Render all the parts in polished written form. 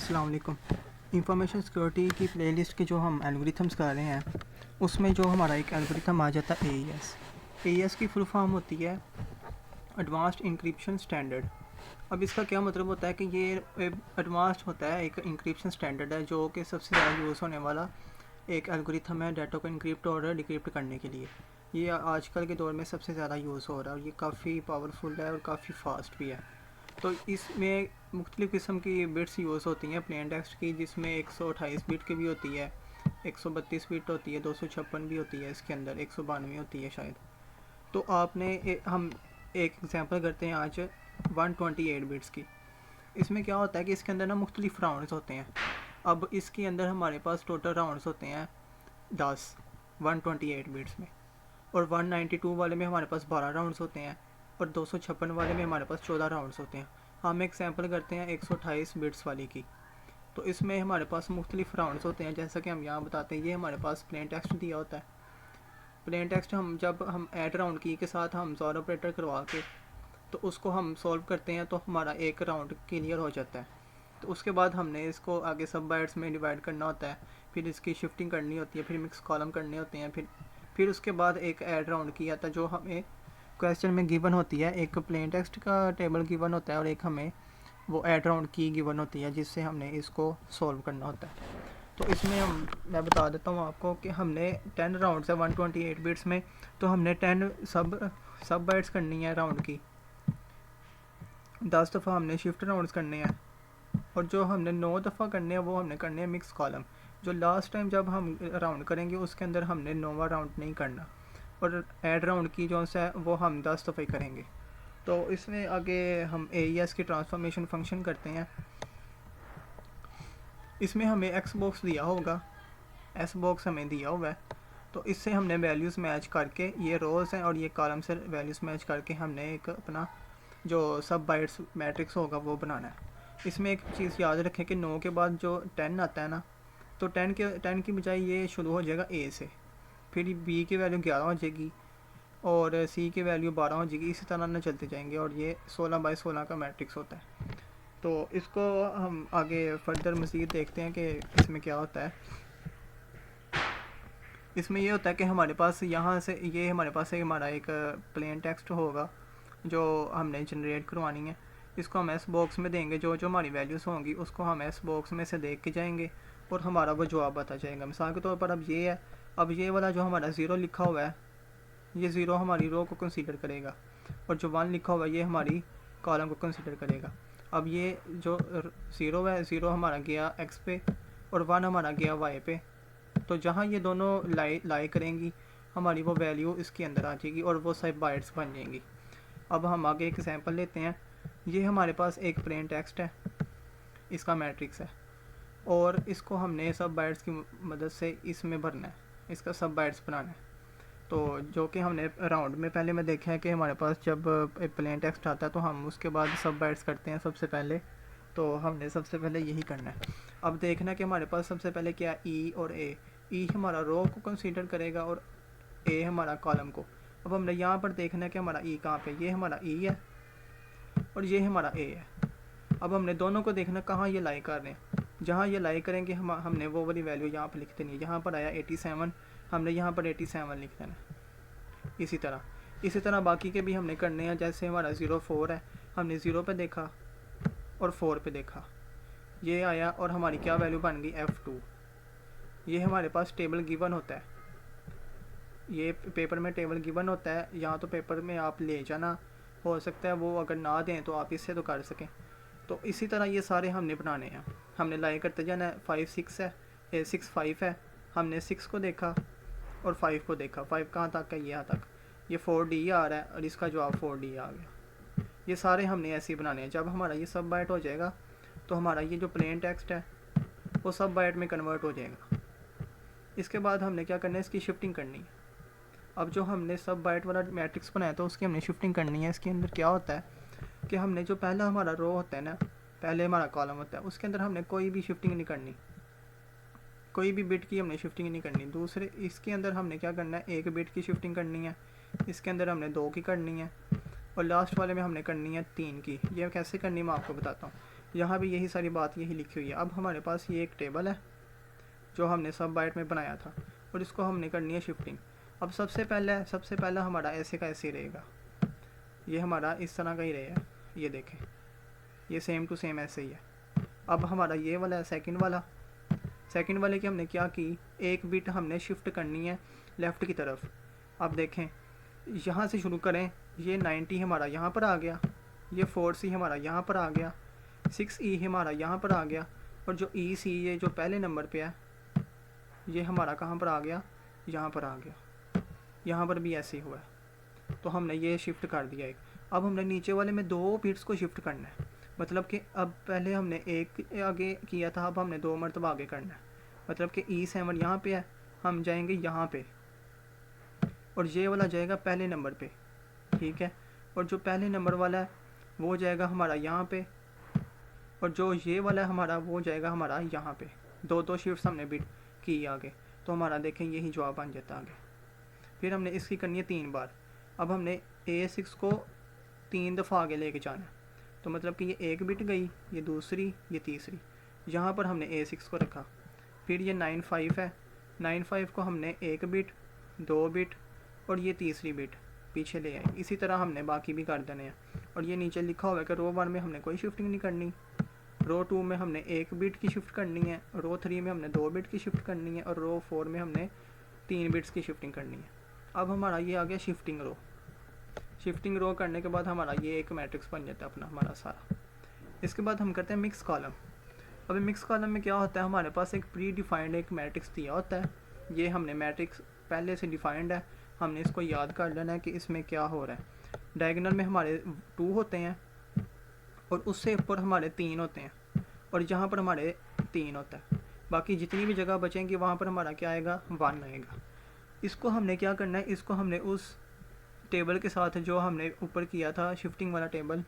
अस्सलाम वालेकुम। Information security की प्लेलिस्ट के जो हम एल्गोरिथम्स कर रहे हैं उसमें जो हमारा एक एल्गोरिथम आ जाता है AES की फुल फॉर्म होती है एडवांस्ड इंक्रिप्शन स्टैंडर्ड। अब इसका क्या मतलब होता है कि ये एडवांस्ड होता है, एक इंक्रिप्शन स्टैंडर्ड है जो कि सबसे ज़्यादा यूज़ होने वाला एक एल्गोरिथम है डाटा को इंक्रिप्ट और डिक्रिप्ट करने के लिए। ये आजकल के दौर में सबसे ज़्यादा यूज़ हो रहा है और ये काफ़ी पावरफुल है और काफ़ी फास्ट भी है। तो इसमें मुख्तलिफ़ किस्म की बिट्स यूज़ होती हैं प्लेन टेक्स्ट की, जिसमें 128 बिट की भी होती है, 132 बिट होती है, 256 भी होती है, इसके अंदर 192 होती है शायद। तो हम एक एग्जांपल करते हैं आज 128 बिट्स की। इसमें क्या होता है कि इसके अंदर ना मुख्तलिफ राउंड्स होते हैं। अब इसके अंदर हमारे पास टोटल राउंड्स होते हैं 10 128 बिट्स में, और 192 वाले में हमारे पास 12 राउंड्स होते हैं, और 256 वाले में हमारे पास 14 राउंड्स होते हैं। हम एक सैम्पल करते हैं 128 बिट्स वाली की। तो इसमें हमारे पास मुख्तलिफ राउंड्स होते हैं, जैसा कि हम यहाँ बताते हैं। ये हमारे पास प्लेन टेक्स्ट दिया होता है। प्लेन टेक्स्ट जब हम ऐड राउंड की के साथ हम ज़ोर ऑपरेटर करवा के तो उसको हम सॉल्व करते हैं, तो हमारा एक राउंड क्लियर हो जाता है। तो उसके बाद हमने इसको आगे सब बाइट्स में डिवाइड करना होता है, फिर इसकी शिफ्टिंग करनी होती है, फिर मिक्स कॉलम करने होते हैं, फिर उसके बाद एक ऐड राउंड किया था जो हमें क्वेश्चन में गिवन होती है। एक प्लेन टेक्स्ट का टेबल गिवन होता है और एक हमें वो ऐड राउंड की गिवन होती है, जिससे हमने इसको सॉल्व करना होता है। तो इसमें मैं बता देता हूँ आपको कि हमने 10 राउंड्स है 128 बिट्स में, तो हमने 10 सब बाइट्स करनी है राउंड की। 10 दफ़ा हमने शिफ्ट राउंड्स करने हैं, और जो हमने 9 दफ़ा करने हैं वो हमने करने हैं मिक्स कॉलम। जो लास्ट टाइम जब हम राउंड करेंगे उसके अंदर हमने 9वां राउंड नहीं करना, और ऐड राउंड की जो है वो हम 10 दफ़े करेंगे। तो इसमें आगे हम AES की ट्रांसफॉर्मेशन फंक्शन करते हैं। इसमें हमें एक्स बॉक्स दिया होगा, एस बॉक्स हमें दिया हुआ है। तो इससे हमने वैल्यूज़ मैच करके, ये रोज़ हैं और ये कॉलम से वैल्यूज़ मैच करके हमने एक अपना जो सब बाइट्स मैट्रिक्स होगा वो बनाना है। इसमें एक चीज़ याद रखें कि 9 के बाद जो 10 आता है ना, तो 10 की बजाय ये शुरू हो जाएगा A से, फिर B की वैल्यू 11 हो जाएगी और C की वैल्यू 12 हो जाएगी। इसी तरह ना चलते जाएंगे, और ये 16 बाई 16 का मैट्रिक्स होता है। तो इसको हम आगे फर्दर मज़ीद देखते हैं कि इसमें क्या होता है। इसमें ये होता है कि हमारे पास यहाँ से ये हमारे पास हमारा एक प्लेन टेक्स्ट होगा जो हमने जनरेट करवानी है। इसको हम एस बॉक्स में देंगे, जो जो हमारी वैल्यूज़ होंगी उसको हम एस बॉक्स में से देख के जाएंगे और हमारा वो जवाब आता जाएगा। मिसाल के तौर पर अब ये है, अब ये वाला जो हमारा 0 लिखा हुआ है, ये 0 हमारी रो को कंसीडर करेगा, और जो 1 लिखा हुआ है ये हमारी कॉलम को कंसीडर करेगा। अब ये जो 0 है, 0 हमारा गया x पे और 1 हमारा गया y पे। तो जहाँ ये दोनों लाई करेंगी हमारी वो वैल्यू इसके अंदर आ जाएगी और वो सब बाइट्स बन जाएंगी। अब हम आगे एक एग्जांपल लेते हैं। ये हमारे पास एक प्लेन टेक्स्ट है, इसका मैट्रिक्स है, और इसको हमने सब बाइट्स की मदद से इसमें भरना है, इसका सब बाइट्स बनाना है। तो जो कि हमने राउंड में पहले में देखा है कि हमारे पास जब एक प्लेन टेक्स्ट आता है तो हम उसके बाद सब बाइट्स करते हैं सबसे पहले। तो हमने सबसे पहले यही करना है। अब देखना कि हमारे पास सबसे पहले क्या है, E और A। E हमारा रो को कंसीडर करेगा और A हमारा कॉलम को। अब हमने यहाँ पर देखना है कि हमारा E कहाँ पे, ये हमारा E है और ये हमारा A है। अब हमने दोनों को देखना कहाँ ये लाई कर रहे हैं। जहाँ ये लाई करेंगे हमने वो वाली वैल्यू यहाँ पर लिख देनी है। यहाँ पर आया 87, हमने यहाँ पर 87 लिख देना है। इसी तरह बाकी के भी हमने करने हैं। जैसे हमारा 04 है, हमने 0 पे देखा और 4 पे देखा, ये आया और हमारी क्या वैल्यू बन गई, F2। ये हमारे पास टेबल गिवन होता है, ये पेपर में टेबल गिवन होता है। यहाँ तो पेपर में आप ले जाना, हो सकता है वो अगर ना दें तो आप इससे तो कर सकें। तो इसी तरह ये सारे हमने बनाने हैं, हमने लाई करते जाना है। 5 6 है, 6 5 है, हमने 6 को देखा और 5 को देखा। 5 कहाँ तक है, यहाँ तक। ये 4D आ रहा है और इसका जवाब 4D आ गया। ये सारे हमने ऐसे ही बनाने हैं। जब हमारा ये सब बाइट हो जाएगा तो हमारा ये जो प्लेन टेक्स्ट है वो सब बाइट में कन्वर्ट हो जाएगा। इसके बाद हमने क्या करना है, इसकी शिफ्टिंग करनी है। अब जो हमने सब बाइट वाला मैट्रिक्स बनाया था उसकी हमने शिफ्टिंग करनी है। इसके अंदर क्या होता है कि हमने जो पहला हमारा रो होता है ना, पहले हमारा कॉलम होता है, उसके अंदर हमने कोई भी शिफ्टिंग नहीं करनी, कोई भी बिट की हमने शिफ्टिंग नहीं करनी। दूसरे इसके अंदर हमने क्या करना है, एक बिट की शिफ्टिंग करनी है, इसके अंदर हमने 2 की करनी है, और लास्ट वाले में हमने करनी है 3 की। ये कैसे करनी मैं आपको बताता हूँ। यहाँ भी यही सारी बात यही लिखी हुई है। अब हमारे पास ये एक टेबल है जो हमने सब बाइट में बनाया था और इसको हमने करनी है शिफ्टिंग। अब सबसे पहला हमारा ऐसे का ऐसे ही रहेगा, ये हमारा इस तरह का ही रहेगा, ये देखें ये सेम टू सेम ऐसे ही है। अब हमारा ये वाला है सेकंड वाले की हमने क्या की, एक बिट हमने शिफ्ट करनी है लेफ़्ट की तरफ। अब देखें यहाँ से शुरू करें, ये 90 हमारा यहाँ पर आ गया, ये 4C हमारा यहाँ पर आ गया, 6E हमारा यहाँ पर आ गया, और जो EC ये जो पहले नंबर पे है ये हमारा कहाँ पर आ गया, यहाँ पर आ गया, यहाँ पर भी ऐसे ही हुआ है। तो हमने ये शिफ्ट कर दिया एक। अब हमने नीचे वाले में 2 बिट्स को शिफ्ट करना है, मतलब कि अब पहले हमने एक आगे किया था, अब हमने 2 मरतबा आगे करना है। मतलब कि E7 यहाँ पे है, हम जाएंगे यहाँ पे और ये वाला जाएगा पहले नंबर पे, ठीक है। और जो पहले नंबर वाला है वो जाएगा हमारा यहाँ पे, और जो ये वाला है हमारा वो जाएगा हमारा यहाँ पे। 2 शिफ्ट्स हमने बिट की आगे, तो हमारा देखें यही जवाब बन जाता आगे। फिर हमने इसकी करनी है 3 बार। अब हमने A6 को 3 दफ़ा आगे लेके जाना है, तो मतलब कि ये एक बिट गई, ये दूसरी, ये तीसरी, यहाँ पर हमने A6 को रखा। फिर ये 95 है, 95 को हमने 1 बिट, 2 बिट और ये तीसरी बिट पीछे ले आए। इसी तरह हमने बाकी भी कर देने हैं। और ये नीचे लिखा हुआ है कि रो 1 में हमने कोई शिफ्टिंग नहीं करनी, रो 2 में हमने 1 बिट की शिफ्ट करनी है, रो 3 में हमने 2 बिट की शिफ्ट करनी है, और रो 4 में हमने 3 बिट्स की शिफ्टिंग करनी है। अब हमारा ये आ गया शिफ्टिंग रो। शिफ्टिंग रो करने के बाद हमारा ये एक मैट्रिक्स बन जाता है अपना हमारा सारा। इसके बाद हम करते हैं मिक्स कॉलम। अब मिक्स कॉलम में क्या होता है, हमारे पास एक प्री डिफाइंड एक मैट्रिक्स दिया होता है। ये हमने मैट्रिक्स पहले से डिफाइंड है, हमने इसको याद कर लेना है कि इसमें क्या हो रहा है। डायगोनल में हमारे 2 होते हैं और उससे ऊपर हमारे 3 होते हैं, और यहाँ पर हमारे 3 होता है। बाकी जितनी भी जगह बचेंगी वहाँ पर हमारा क्या आएगा, 1 आएगा। इसको हमने क्या करना है, इसको हमने उस टेबल के साथ जो हमने ऊपर किया था शिफ्टिंग वाला टेबल,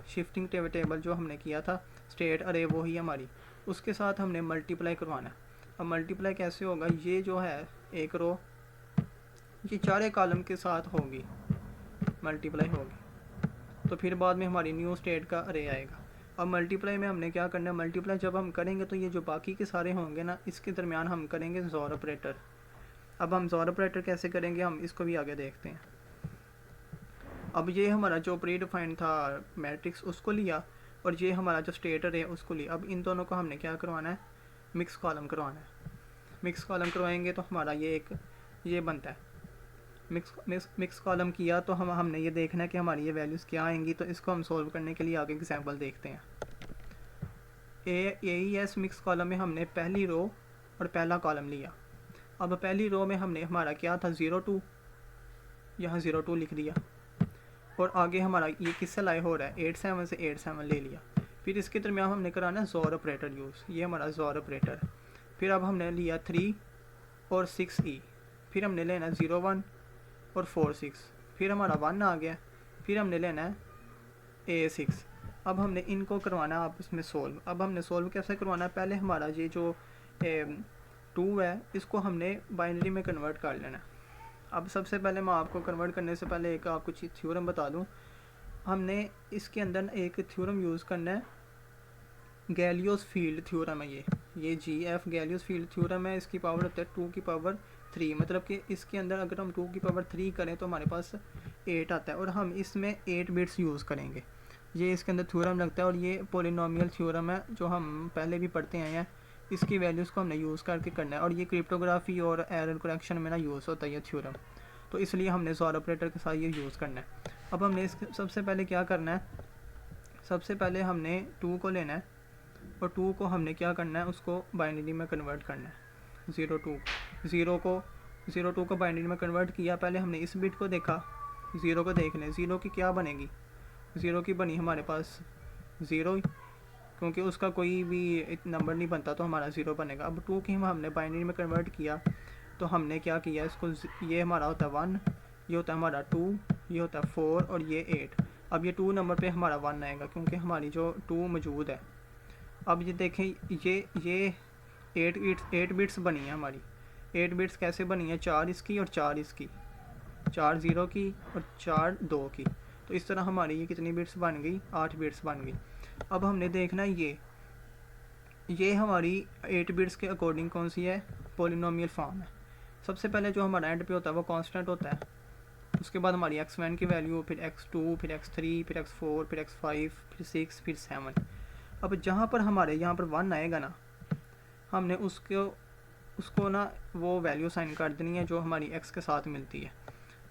शिफ्टिंग टेबल जो हमने किया था स्टेट अरे वो ही हमारी, उसके साथ हमने मल्टीप्लाई करवाना है। अब मल्टीप्लाई कैसे होगा, ये जो है एक रो ये 4 कॉलम के साथ होगी, मल्टीप्लाई होगी, तो फिर बाद में हमारी न्यू स्टेट का अरे आएगा। अब मल्टीप्लाई में हमने क्या करना है, मल्टीप्लाई जब हम करेंगे तो ये जो बाकी के सारे होंगे ना, इसके दरमियान हम करेंगे ज़ोर ऑपरेटर। अब हम ज़ोर ऑपरेटर कैसे करेंगे, हम इसको भी आगे देखते हैं। अब ये हमारा जो प्री डिफाइंड था मैट्रिक्स उसको लिया, और ये हमारा जो स्टेटर है उसको लिया। अब इन दोनों को हमने क्या करवाना है, मिक्स कॉलम करवाना है। मिक्स कॉलम करवाएंगे तो हमारा ये एक ये बनता है। मिक्स कॉलम किया तो हमने ये देखना है कि हमारी ये वैल्यूज़ क्या आएंगी। तो इसको हम सोल्व करने के लिए आगे एग्जांपल देखते हैं। AES मिक्स कॉलम में हमने पहली रो और पहला कॉलम लिया। अब पहली रो में हमने हमारा क्या था 02, यहाँ 02 लिख दिया, और आगे हमारा ये किससे लाए हो रहा है 87 से 87 ले लिया। फिर इसके दरमियान हमने कराना है ज़ोर ऑपरेटर यूज़, ये हमारा ज़ोर ऑपरेटर। फिर अब हमने लिया 3 और 6E, फिर हमने लेना 01 और 46, फिर हमारा 1 आ गया, फिर हमने लेना है A6। अब हमने इनको करवाना है आपस में सोल्व। अब हमने सोल्व कैसे करवाना है, पहले हमारा ये जो 2 है इसको हमने बाइनरी में कन्वर्ट कर लेना है। अब सबसे पहले मैं आपको कन्वर्ट करने से पहले एक आपको थ्योरम बता दूं। हमने इसके अंदर एक थ्योरम यूज़ करना है, गैलियोस फील्ड थ्योरम है ये GF गैलियोस फील्ड थ्योरम है। इसकी पावर होता है 2 की पावर 3, मतलब कि इसके अंदर अगर हम 2 की पावर 3 करें तो हमारे पास 8 आता है, और हम इसमें 8 बिट्स यूज़ करेंगे। ये इसके अंदर थ्योरम लगता है, और ये पोलिनोमियल थ्योरम है जो हम पहले भी पढ़ते आए हैं। इसकी वैल्यूज़ को हमने यूज़ करके करना है, और ये क्रिप्टोग्राफी और एरर करेक्शन में ना यूज़ होता है ये थ्योरम, तो इसलिए हमने ज़ोर ऑपरेटर के साथ ये यूज़ करना है। अब हमने इसके सबसे पहले क्या करना है, सबसे पहले हमने 2 को लेना है, और 2 को हमने क्या करना है, उसको बाइनरी में कन्वर्ट करना है। 02 को बाइनरी में कन्वर्ट किया। पहले हमने इस बिट को देखा, 0 को देख लें, 0 की क्या बनेगी, 0 की बनी हमारे पास 0, क्योंकि उसका कोई भी नंबर नहीं बनता तो हमारा 0 बनेगा। अब 2 की हमने बाइनरी में कन्वर्ट किया, तो हमने क्या किया इसको, ये हमारा होता है 1, ये होता है हमारा 2, ये होता है 4 और ये 8। अब ये 2 नंबर पे हमारा 1 आएगा क्योंकि हमारी जो 2 मौजूद है। अब ये देखें, ये 8 बिट्स बनी है हमारी। 8 बिट्स कैसे बनी है, 4 इसकी और 4 इसकी, 4 0 की और 4 2 की। तो इस तरह हमारी ये कितनी बिट्स बन गई, 8 बिट्स बन गई। अब हमने देखना ये हमारी 8 बिट्स के अकॉर्डिंग कौन सी है, पोलिनोमियल फॉर्म है। सबसे पहले जो हमारा एंड पे होता है वो कांस्टेंट होता है, उसके बाद हमारी x1 की वैल्यू, फिर x2, फिर x3, फिर x4, फिर x5, फिर 6, फिर 7। अब जहाँ पर हमारे यहाँ पर 1 आएगा ना, हमने उसको ना वो वैल्यू साइन कर देनी है जो हमारी x के साथ मिलती है।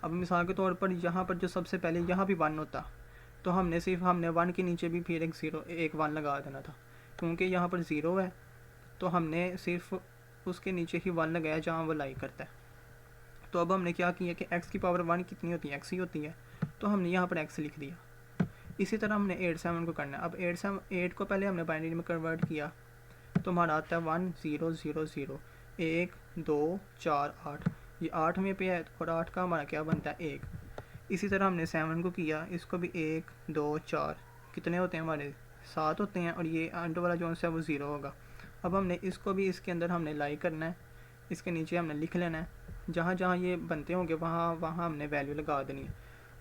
अब मिसाल के तौर पर यहाँ पर जो सबसे पहले यहाँ भी 1 होता, तो हमने 1 के नीचे भी फिर एक 1 लगा देना था, क्योंकि यहाँ पर 0 है तो हमने सिर्फ उसके नीचे ही 1 लगाया जहाँ वो लाई करता है। तो अब हमने क्या किया कि x की पावर 1 कितनी होती है, x ही होती है, तो हमने यहाँ पर x लिख दिया। इसी तरह हमने 8 7 को करना है। अब 8 को पहले हमने बाइनरी में कन्वर्ट किया तो हमारा आता है 1 0 0 0 1 2 4 8, ये 8 में पे है और 8 का हमारा क्या बनता है 1। इसी तरह हमने 7 को किया, इसको भी 1 2 4 कितने होते हैं हमारे 7 होते हैं, और ये अंडर वाला जो है वो 0 होगा। अब हमने इसको भी इसके अंदर हमने लाई करना है, इसके नीचे हमने लिख लेना है, जहाँ जहाँ ये बनते होंगे वहाँ वहाँ हमने वैल्यू लगा देनी है।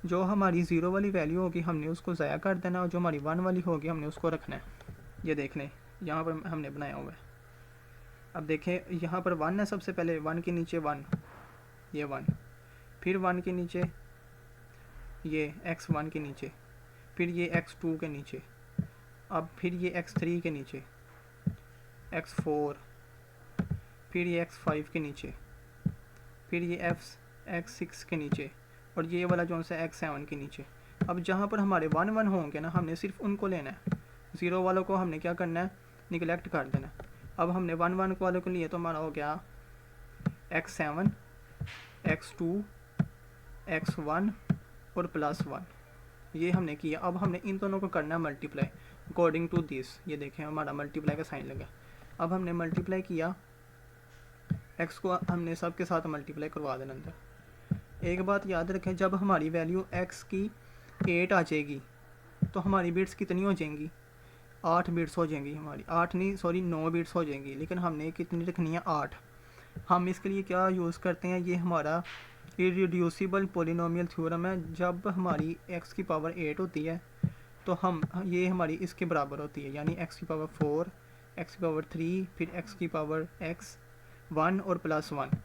जो हमारी 0 वाली वैल्यू होगी हमने उसको ज़ाया कर देना, और जो हमारी 1 वाली होगी हमने उसको रखना है। ये देख लें यहाँ पर हमने बनाया हुआ है। अब देखें यहाँ पर 1 है, सबसे पहले 1 के नीचे 1, ये 1, फिर 1 के नीचे ये x1 के नीचे, फिर ये x2 के नीचे, अब फिर ये x3 के नीचे, x4, फिर ये x5 के नीचे, फिर ये x6 के नीचे, और ये वाला जो सा x7 के नीचे। अब जहाँ पर हमारे 1 1 होंगे ना, हमने सिर्फ उनको लेना है, 0 वालों को हमने क्या करना है, निगलेक्ट कर देना। अब हमने 1 1 वालों को लिए तो हमारा हो गया x7 x2 x1 और +1, ये हमने किया। अब हमने इन दोनों को करना है मल्टीप्लाई अकॉर्डिंग टू दिस। ये देखें हमारा मल्टीप्लाई का साइन लगा। अब हमने मल्टीप्लाई किया, x को हमने सब के साथ मल्टीप्लाई करवा देना अंदर। एक बात याद रखें, जब हमारी वैल्यू x की 8 आ जाएगी तो हमारी बिट्स कितनी हो जाएंगी, 8 बिट्स हो जाएंगी हमारी, 8 नहीं सॉरी 9 बिट्स हो जाएंगी, लेकिन हमने कितनी रखनी है 8। हम इसके लिए क्या यूज़ करते हैं, ये हमारा इररिड्यूसिबल पोलिनोमियल थ्योरम है। जब हमारी x की पावर 8 होती है तो ये हमारी इसके बराबर होती है, यानी x की पावर 4, x की पावर 3, फिर x की पावर x1 और +1।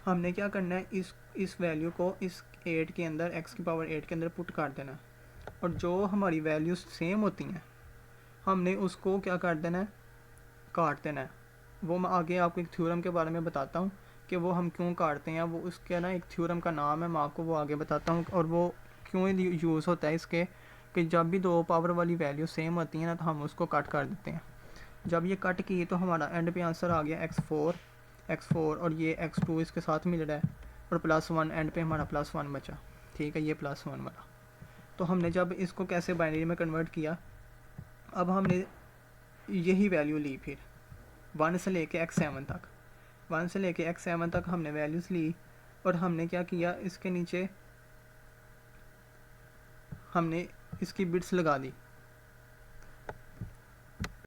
हमने क्या करना है, इस वैल्यू को इस 8 के अंदर, x की पावर 8 के अंदर पुट कर देना, और जो हमारी वैल्यूज सेम होती हैं हमने उसको क्या कर देना है, काट देना है। वो मैं आगे आपको एक थ्योरम के बारे में बताता हूँ कि वो हम क्यों काटते हैं, वो उसके ना एक थ्योरम का नाम है, मैं आपको वो आगे बताता हूँ, और वो क्यों यूज़ होता है इसके, कि जब भी 2 पावर वाली वैल्यू सेम होती है ना तो हम उसको कट कर देते हैं। जब ये कट की तो हमारा एंड पे आंसर आ गया x4 और ये x2 इसके साथ मिल रहा है, और +1 एंड पे हमारा +1 बचा। ठीक है, ये +1 वाला। तो हमने जब इसको कैसे बाइनरी में कन्वर्ट किया, अब हमने यही वैल्यू ली, फिर 1 से लेके x7 तक, 1 से लेके x7 तक हमने वैल्यूज़ ली, और हमने क्या किया, इसके नीचे हमने इसकी बिट्स लगा दी।